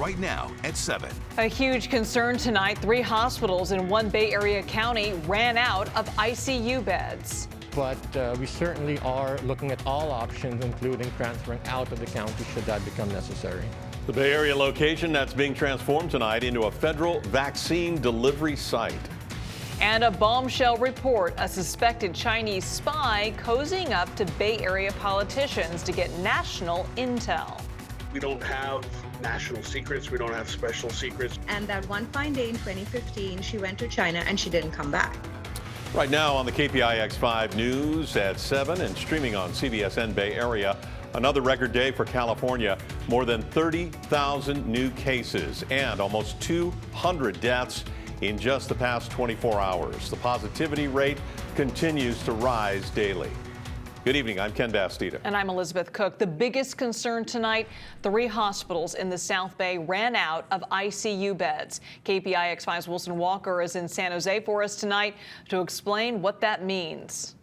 right now at 7. A huge concern tonight. 3 hospitals in one Bay Area county ran out of ICU beds. But we certainly are looking at all options, including transferring out of the county should that become necessary. The Bay Area location that's being transformed tonight into a federal vaccine delivery site. And a bombshell report, a suspected Chinese spy cozying up to Bay Area politicians to get national intel. We don't have national secrets. We don't have special secrets. And that one fine day in 2015, she went to China and she didn't come back. Right now on the KPIX 5 News at 7 and streaming on CBS and Bay Area. Another record day for California. More than 30,000 new cases and almost 200 deaths in just the past 24 hours. The positivity rate continues to rise daily. Good evening, I'm Ken Bastida. And I'm Elizabeth Cook. The biggest concern tonight, 3 hospitals in the South Bay ran out of ICU beds. KPIX 5's Wilson Walker is in San Jose for us tonight to explain what that means.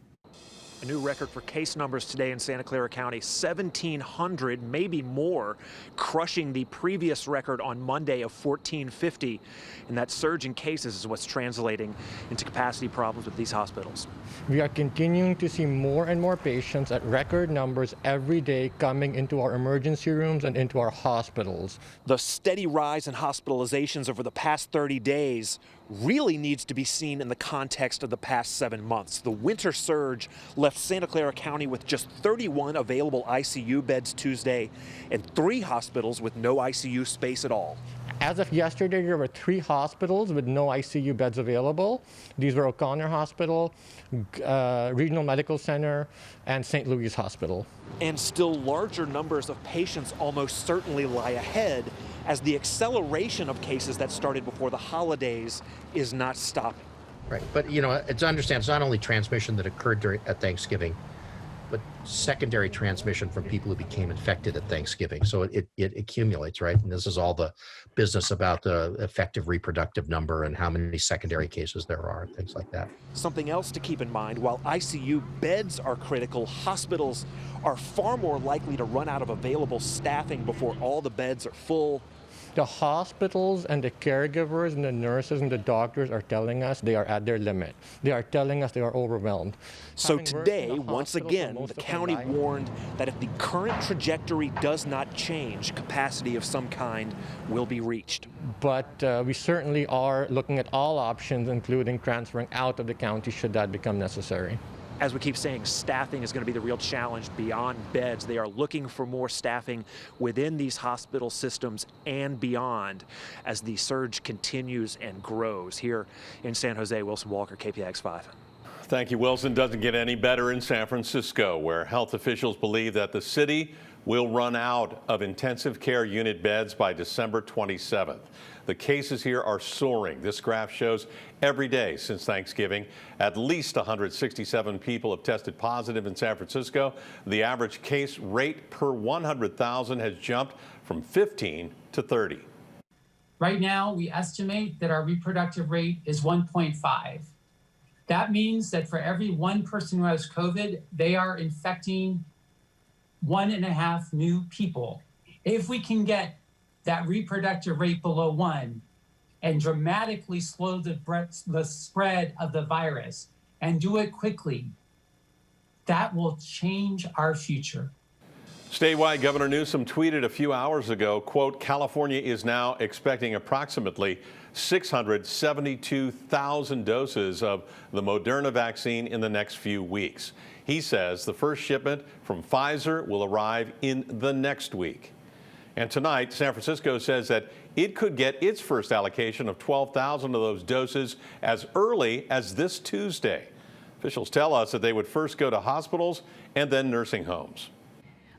A new record for case numbers today in Santa Clara County, 1,700, maybe more, crushing the previous record on Monday of 1,450. And that surge in cases is what's translating into capacity problems with these hospitals. We are continuing to see more and more patients at record numbers every day coming into our emergency rooms and into our hospitals. The steady rise in hospitalizations over the past 30 days really needs to be seen in the context of the past 7 months. The winter surge left Santa Clara County with just 31 available ICU beds Tuesday and 3 hospitals with no ICU space at all. As of yesterday, there were 3 hospitals with no ICU beds available. These were O'Connor Hospital, Regional Medical Center, and St. Louis Hospital. And still larger numbers of patients almost certainly lie ahead as the acceleration of cases that started before the holidays is not stopping. Right, but you know, it's understand it's not only transmission that occurred at Thanksgiving, but secondary transmission from people who became infected at Thanksgiving. So it accumulates, right? And this is all the business about the effective reproductive number and how many secondary cases there are, and things like that. Something else to keep in mind, while ICU beds are critical, hospitals are far more likely to run out of available staffing before all the beds are full. The hospitals and the caregivers and the nurses and the doctors are telling us they are at their limit. They are telling us they are overwhelmed. So today, once again, the county warned that if the current trajectory does not change, capacity of some kind will be reached. But we certainly are looking at all options, including transferring out of the county should that become necessary. As we keep saying, staffing is going to be the real challenge beyond beds. They are looking for more staffing within these hospital systems and beyond as the surge continues and grows. Here in San Jose, Wilson Walker, KPIX 5. Thank you, Wilson. Doesn't get any better in San Francisco, where health officials believe that the city will run out of intensive care unit beds by December 27th. The cases here are soaring. This graph shows every day since Thanksgiving, at least 167 people have tested positive in San Francisco. The average case rate per 100,000 has jumped from 15 to 30. Right now, we estimate that our reproductive rate is 1.5. That means that for every 1 person who has COVID, they are infecting 1.5 new people. If we can get that reproductive rate below 1 and dramatically slow the spread of the virus and do it quickly, that will change our future. Statewide, Governor Newsom tweeted a few hours ago, quote, California is now expecting approximately 672,000 doses of the Moderna vaccine in the next few weeks. He says the first shipment from Pfizer will arrive in the next week. And tonight, San Francisco says that it could get its first allocation of 12,000 of those doses as early as this Tuesday. Officials tell us that they would first go to hospitals and then nursing homes.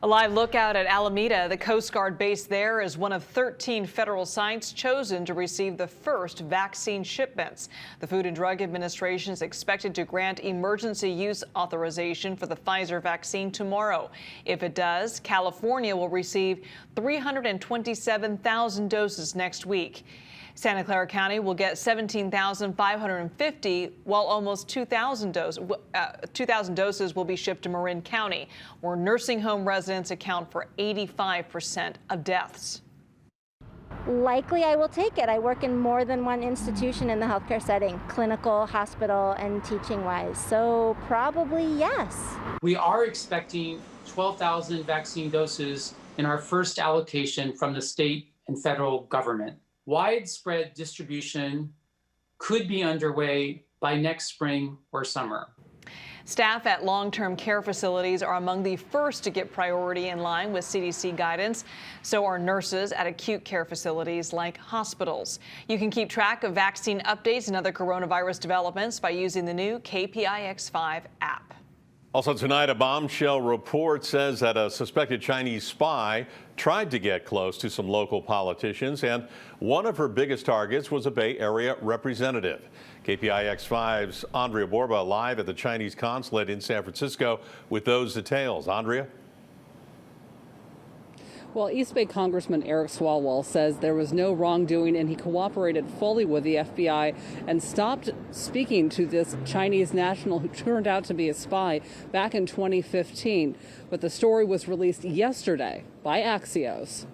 A live lookout at Alameda, the Coast Guard base there, is one of 13 federal sites chosen to receive the first vaccine shipments. The Food and Drug Administration is expected to grant emergency use authorization for the Pfizer vaccine tomorrow. If it does, California will receive 327,000 doses next week. Santa Clara County will get 17,550, while almost 2,000 doses will be shipped to Marin County, where nursing home residents account for 85% of deaths. Likely I will take it. I work in more than one institution in the healthcare setting, clinical, hospital, and teaching-wise. So probably yes. We are expecting 12,000 vaccine doses in our first allocation from the state and federal government. Widespread distribution could be underway by next spring or summer. Staff at long-term care facilities are among the first to get priority in line with CDC guidance. So are nurses at acute care facilities like hospitals. You can keep track of vaccine updates and other coronavirus developments by using the new KPIX 5 app. Also tonight, a bombshell report says that a suspected Chinese spy tried to get close to some local politicians, and one of her biggest targets was a Bay Area representative. KPIX 5's Andrea Borba live at the Chinese consulate in San Francisco with those details. Andrea? Well, East Bay Congressman Eric Swalwell says there was no wrongdoing and he cooperated fully with the FBI and stopped speaking to this Chinese national who turned out to be a spy back in 2015. But the story was released yesterday by Axios.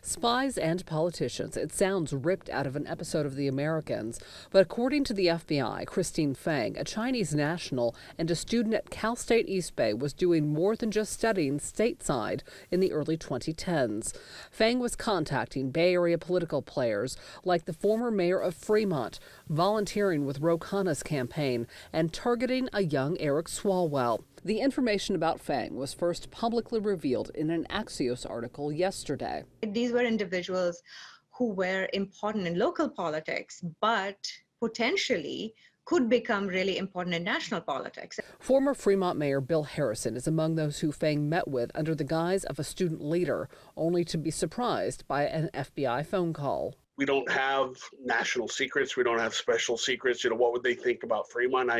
Spies and politicians. It sounds ripped out of an episode of The Americans. But according to the FBI, Christine Fang, a Chinese national and a student at Cal State East Bay, was doing more than just studying stateside in the early 2010s. Fang was contacting Bay Area political players like the former mayor of Fremont, volunteering with Ro Khanna's campaign, and targeting a young Eric Swalwell. The information about Fang was first publicly revealed in an Axios article yesterday. These were individuals who were important in local politics, but potentially could become really important in national politics. Former Fremont Mayor Bill Harrison is among those who Fang met with under the guise of a student leader, only to be surprised by an FBI phone call. We don't have national secrets. We don't have special secrets. What would they think about Fremont?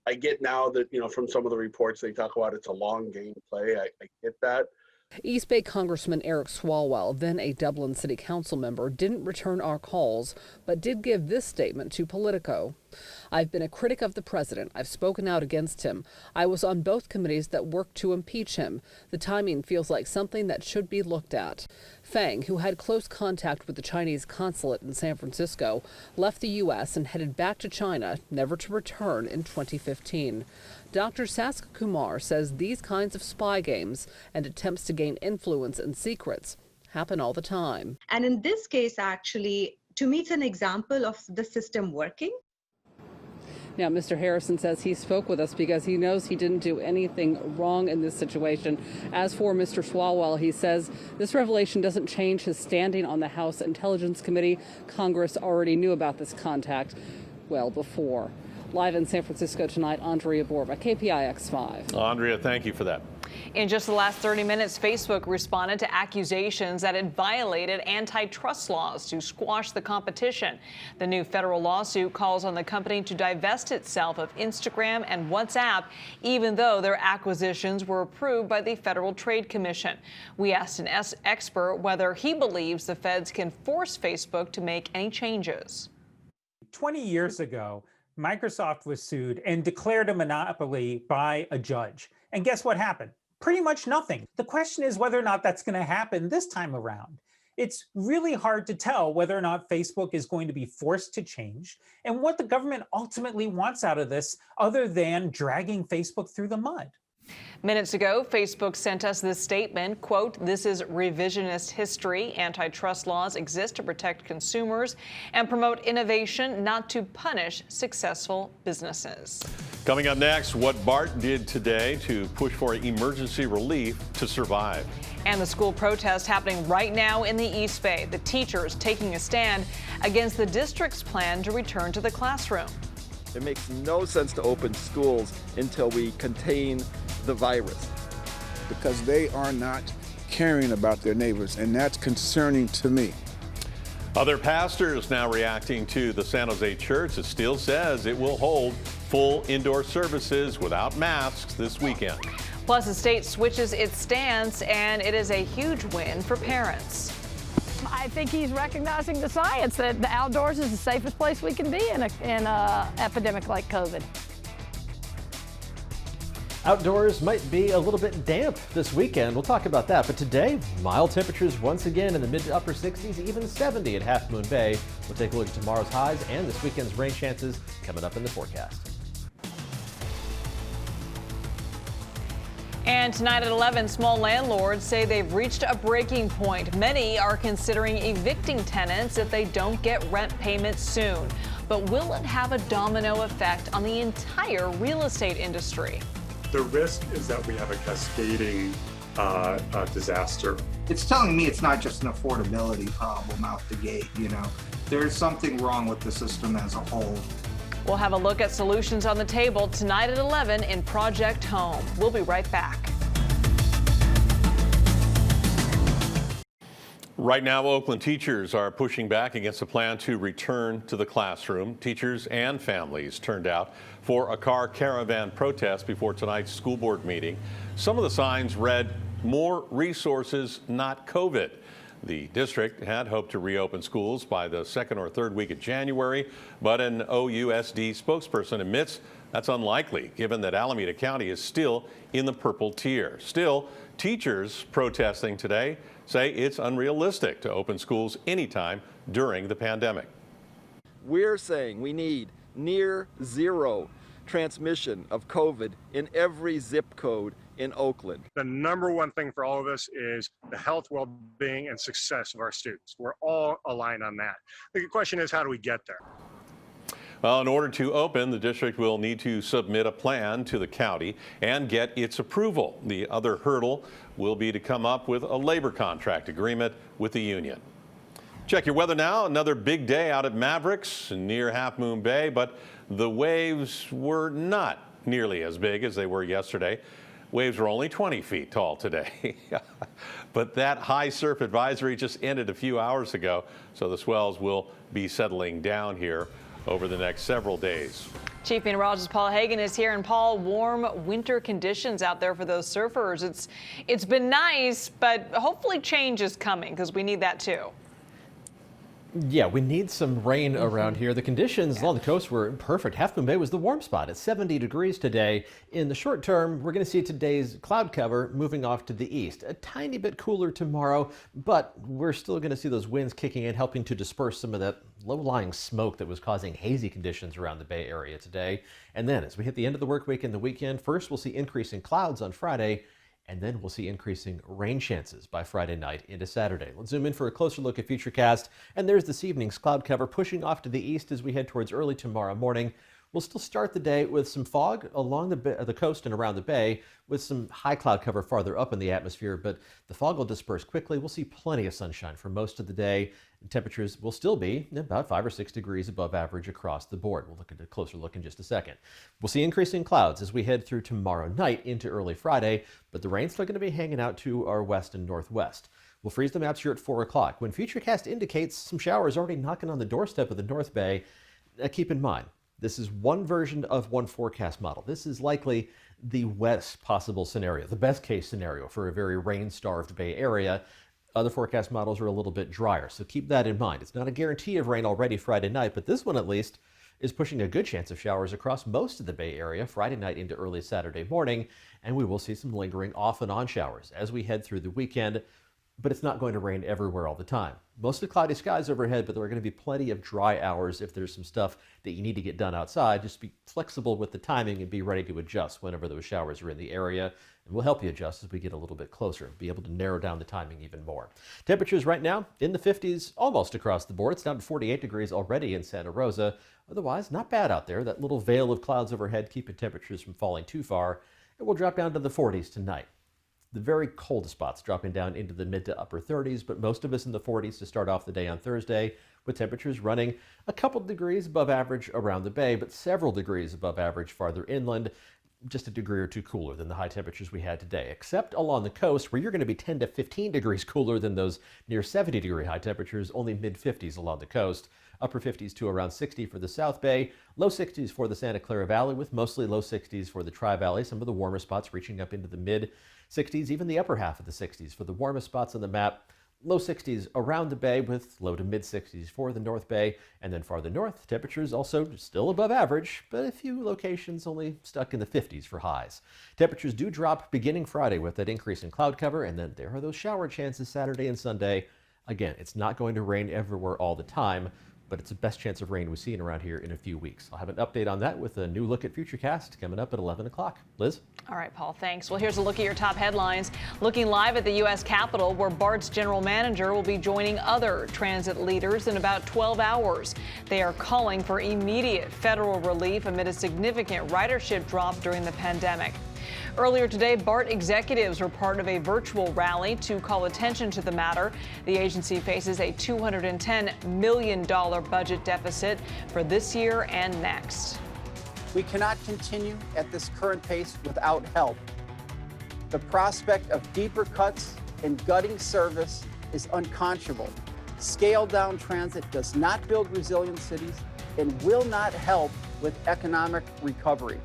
I get now that, from some of the reports they talk about it's a long game play. I get that. East Bay Congressman Eric Swalwell, then a Dublin City Council member, didn't return our calls, but did give this statement to Politico. I've been a critic of the president. I've spoken out against him. I was on both committees that worked to impeach him. The timing feels like something that should be looked at. Fang, who had close contact with the Chinese consulate in San Francisco, left the U.S. and headed back to China, never to return in 2015. Dr. Saska Kumar says these kinds of spy games and attempts to gain influence and secrets happen all the time. And in this case, actually, to me, it's an example of the system working. Now, Mr. Harrison says he spoke with us because he knows he didn't do anything wrong in this situation. As for Mr. Swalwell, he says this revelation doesn't change his standing on the House Intelligence Committee. Congress already knew about this contact well before. Live in San Francisco tonight, Andrea Borba, KPIX 5. Andrea, thank you for that. In just the last 30 minutes, Facebook responded to accusations that it violated antitrust laws to squash the competition. The new federal lawsuit calls on the company to divest itself of Instagram and WhatsApp, even though their acquisitions were approved by the Federal Trade Commission. We asked an expert whether he believes the feds can force Facebook to make any changes. 20 years ago, Microsoft was sued and declared a monopoly by a judge. And guess what happened? Pretty much nothing. The question is whether or not that's going to happen this time around. It's really hard to tell whether or not Facebook is going to be forced to change and what the government ultimately wants out of this other than dragging Facebook through the mud. Minutes ago, Facebook sent us this statement, quote, "This is revisionist history. Antitrust laws exist to protect consumers and promote innovation, not to punish successful businesses." Coming up next, what BART did today to push for emergency relief to survive. And the school protest happening right now in the East Bay. The teachers taking a stand against the district's plan to return to the classroom. It makes no sense to open schools until we contain the virus. Because they are not caring about their neighbors, and that's concerning to me. Other pastors now reacting to the San Jose church that still says it will hold full indoor services without masks this weekend. Plus, the state switches its stance, and it is a huge win for parents. I think he's recognizing the science that the outdoors is the safest place we can be in an epidemic like COVID. Outdoors might be a little bit damp this weekend. We'll talk about that. But today, mild temperatures once again in the mid to upper 60s, even 70 at Half Moon Bay. We'll take a look at tomorrow's highs and this weekend's rain chances coming up in the forecast. And tonight at 11, small landlords say they've reached a breaking point. Many are considering evicting tenants if they don't get rent payments soon. But will it have a domino effect on the entire real estate industry? The risk is that we have a cascading disaster. It's telling me it's not just an affordability problem out the gate, There's something wrong with the system as a whole. We'll have a look at solutions on the table tonight at 11 in Project Home. We'll be right back. Right now, Oakland teachers are pushing back against a plan to return to the classroom. Teachers and families turned out for a car caravan protest before tonight's school board meeting. Some of the signs read, "More resources, not COVID." The district had hoped to reopen schools by the second or third week of January, but an OUSD spokesperson admits that's unlikely, given that Alameda County is still in the purple tier. Still, teachers protesting today say it's unrealistic to open schools anytime during the pandemic. We're saying we need near zero transmission of COVID in every zip code in Oakland. The number one thing for all of us is the health, well-being, and success of our students. We're all aligned on that. The question is, how do we get there? Well, in order to open, the district will need to submit a plan to the county and get its approval. The other hurdle will be to come up with a labor contract agreement with the union. Check your weather now. Another big day out at Mavericks near Half Moon Bay, but the waves were not nearly as big as they were yesterday. Waves were only 20 feet tall today. But that high surf advisory just ended a few hours ago, so the swells will be settling down here over the next several days. Chief Meteorologist Paul Hagan is here. And Paul, warm winter conditions out there for those surfers. It's been nice, but hopefully change is coming because we need that too. Yeah, we need some rain around here. The conditions along the coast were perfect. Half Moon Bay was the warm spot at 70 degrees today. In the short term, we're going to see today's cloud cover moving off to the east. A tiny bit cooler tomorrow, but we're still going to see those winds kicking in, helping to disperse some of that low-lying smoke that was causing hazy conditions around the Bay Area today. And then as we hit the end of the work week and the weekend, first we'll see increasing clouds on Friday, and then we'll see increasing rain chances by Friday night into Saturday. Let's zoom in for a closer look at Futurecast. And there's this evening's cloud cover pushing off to the east as we head towards early tomorrow morning. We'll still start the day with some fog along the coast and around the bay, with some high cloud cover farther up in the atmosphere, but the fog will disperse quickly. We'll see plenty of sunshine for most of the day. Temperatures will still be about 5 or 6 degrees above average across the board. We'll look at a closer look in just a second. We'll see increasing clouds as we head through tomorrow night into early Friday, but the rain's still going to be hanging out to our west and northwest. We'll freeze the maps here at 4 o'clock. When Futurecast indicates some showers already knocking on the doorstep of the North Bay, keep in mind, this is one version of one forecast model. This is likely the worst possible scenario, the best case scenario for a very rain-starved Bay Area. Other forecast models are a little bit drier, so keep that in mind. It's not a guarantee of rain already Friday night, but this one at least is pushing a good chance of showers across most of the Bay Area Friday night into early Saturday morning, and we will see some lingering off and on showers as we head through the weekend. But it's not going to rain everywhere all the time. Mostly cloudy skies overhead, but there are going to be plenty of dry hours if there's some stuff that you need to get done outside. Just be flexible with the timing and be ready to adjust whenever those showers are in the area. And we'll help you adjust as we get a little bit closer, be able to narrow down the timing even more. Temperatures right now in the 50s almost across the board. It's down to 48 degrees already in Santa Rosa. Otherwise, not bad out there. That little veil of clouds overhead keeping temperatures from falling too far. It will drop down to the 40s tonight. The very coldest spots dropping down into the mid to upper 30s, but most of us in the 40s to start off the day on Thursday, with temperatures running a couple degrees above average around the bay, but several degrees above average farther inland, just a degree or two cooler than the high temperatures we had today, except along the coast where you're going to be 10 to 15 degrees cooler than those near 70 degree high temperatures, only mid 50s along the coast. Upper 50s to around 60 for the South Bay, low 60s for the Santa Clara Valley, with mostly low 60s for the Tri-Valley, some of the warmer spots reaching up into the mid 60s, even the upper half of the 60s for the warmest spots on the map. Low 60s around the bay with low to mid 60s for the North Bay. And then farther north, temperatures also still above average, but a few locations only stuck in the 50s for highs. Temperatures do drop beginning Friday with that increase in cloud cover, and then there are those shower chances Saturday and Sunday. Again, it's not going to rain everywhere all the time, but it's the best chance of rain we've seen around here in a few weeks. I'll have an update on that with a new look at Futurecast coming up at 11 o'clock. Liz? All right, Paul, thanks. Well, here's a look at your top headlines. Looking live at the U.S. Capitol, where BART's general manager will be joining other transit leaders in about 12 hours. They are calling for immediate federal relief amid a significant ridership drop during the pandemic. Earlier today, BART executives were part of a virtual rally to call attention to the matter. The agency faces a $210 million budget deficit for this year and next. We cannot continue at this current pace without help. The prospect of deeper cuts and gutting service is unconscionable. Scaled down transit does not build resilient cities and will not help with economic recovery.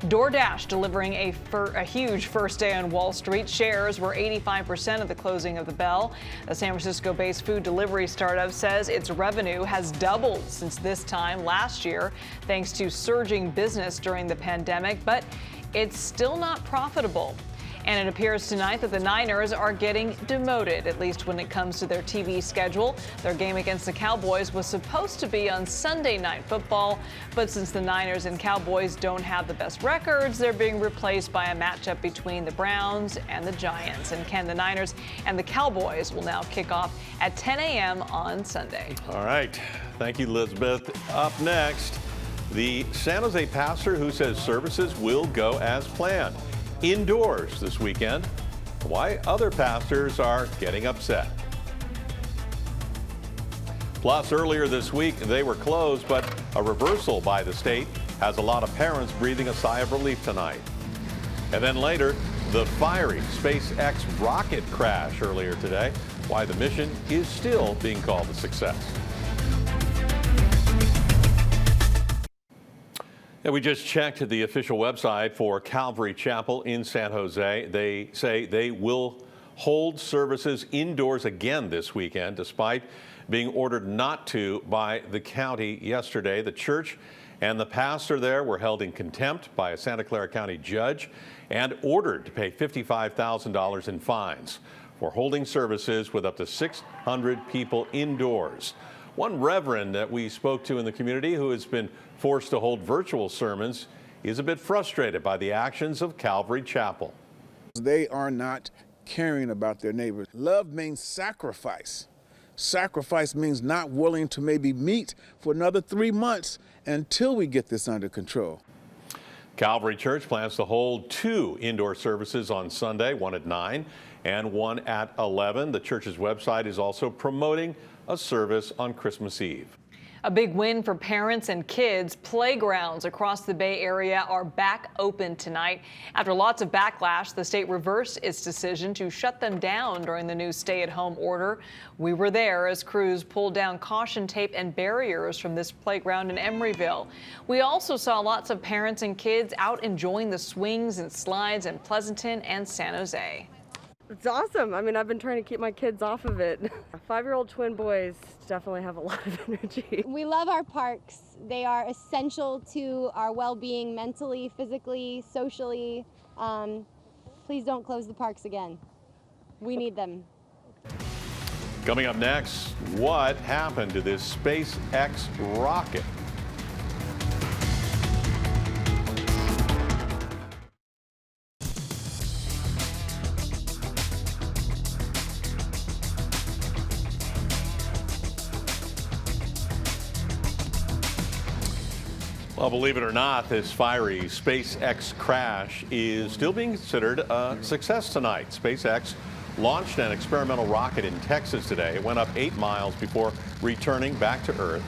DoorDash delivering a huge first day on Wall Street. Shares were 85% of the closing of the bell. The San Francisco-based food delivery startup says its revenue has doubled since this time last year, thanks to surging business during the pandemic, but it's still not profitable. And it appears tonight that the Niners are getting demoted, at least when it comes to their TV schedule. Their game against the Cowboys was supposed to be on Sunday Night Football, but since the Niners and Cowboys don't have the best records, they're being replaced by a matchup between the Browns and the Giants. And Ken, the Niners and the Cowboys will now kick off at 10 a.m. on Sunday. All right. Thank you, Elizabeth. Up next, the San Jose pastor who says services will go as planned indoors this weekend. Why other pastors are getting upset. Plus, earlier this week, they were closed, but a reversal by the state has a lot of parents breathing a sigh of relief tonight. And then later, the fiery SpaceX rocket crash earlier today. Why the mission is still being called a success. And we just checked the official website for Calvary Chapel in San Jose. They say they will hold services indoors again this weekend, despite being ordered not to by the county yesterday. The church and the pastor there were held in contempt by a Santa Clara County judge and ordered to pay $55,000 in fines for holding services with up to 600 people indoors. One reverend that we spoke to in the community who has been forced to hold virtual sermons is a bit frustrated by the actions of Calvary Chapel. They are not caring about their neighbors. Love means sacrifice. Sacrifice means not willing to maybe meet for another 3 months until we get this under control. Calvary Church plans to hold 2 indoor services on Sunday, one at 9 and one at 11. The church's website is also promoting a service on Christmas Eve. A big win for parents and kids. Playgrounds across the Bay Area are back open tonight. After lots of backlash, the state reversed its decision to shut them down during the new stay-at-home order. We were there as crews pulled down caution tape and barriers from this playground in Emeryville. We also saw lots of parents and kids out enjoying the swings and slides in Pleasanton and San Jose. It's awesome. I mean, I've been trying to keep my kids off of it. 5-year-old twin boys definitely have a lot of energy. We love our parks. They are essential to our well-being mentally, physically, socially. Please don't close the parks again. We need them. Coming up next, what happened to this SpaceX rocket? Well, believe it or not, this fiery SpaceX crash is still being considered a success tonight. SpaceX launched an experimental rocket in Texas today. It went up 8 miles before returning back to Earth.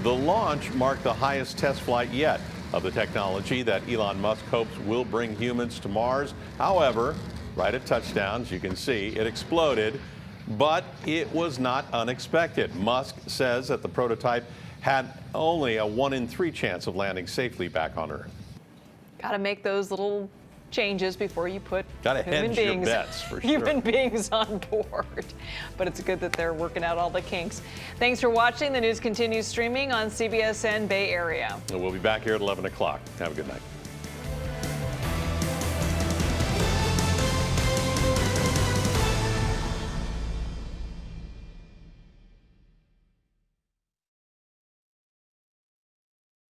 The launch marked the highest test flight yet of the technology that Elon Musk hopes will bring humans to Mars. However, right at touchdown, as you can see, it exploded, but it was not unexpected. Musk says that the prototype had only a 1 in 3 chance of landing safely back on Earth. Got to make those little changes before you put Gotta human hedge your beings, bets, for sure. human beings on board. But it's good that they're working out all the kinks. Thanks for watching. The news continues streaming on CBS and Bay Area. And we'll be back here at 11 o'clock. Have a good night.